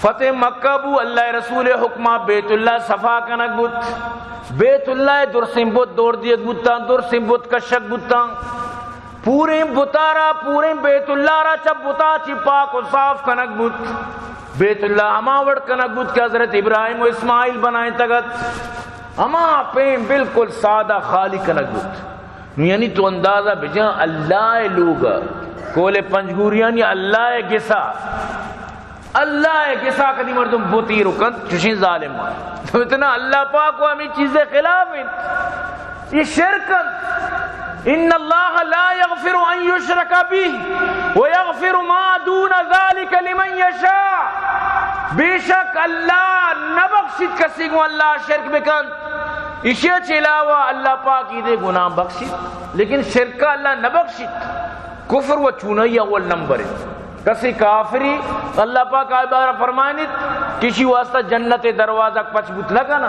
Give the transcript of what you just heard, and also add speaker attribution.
Speaker 1: فتح مکہ بو اللہ رسول حکمہ بیت اللہ صفا کنک بوت، بیت اللہ درسم بوت دور دیت بوتاں، درسم بوت کشک بوتاں، پورے بتارا پورے بیت اللہ را چب بتا چی پاک و صاف کنک بوت، بیت اللہ اما وڑ کنک بوت کہ حضرت ابراہیم و اسماعیل بنائیں تگت، اما پین بالکل سادہ خالی کنک بوت، یعنی تو اندازہ بجاں اللہ لوگا کولے پنجگوریاں یا اللہ گسا، اللہ گسا کدی مردم بوتی رکن چوشیں ظالم تو اتنا اللہ پاک کو ہمیں چیزیں خلاف ہیں، یہ شرکن ان اللہ لا یغفر ان یشرک به ویغفر ما دون ذلك لمن یشاء، بے شک اللہ نہ بخشت کسی کو اللہ شرک بکن، اسے چلاوا اللہ پاک ہی دے گناہ بخشت، لیکن شرک کا اللہ نہ بخشت، کفر و چونئی اول نمبر ہے، کسی کافری اللہ پاک آئے بارہ فرمائنیت کسی واسطہ جنت دروازہ پچ بت لگا نا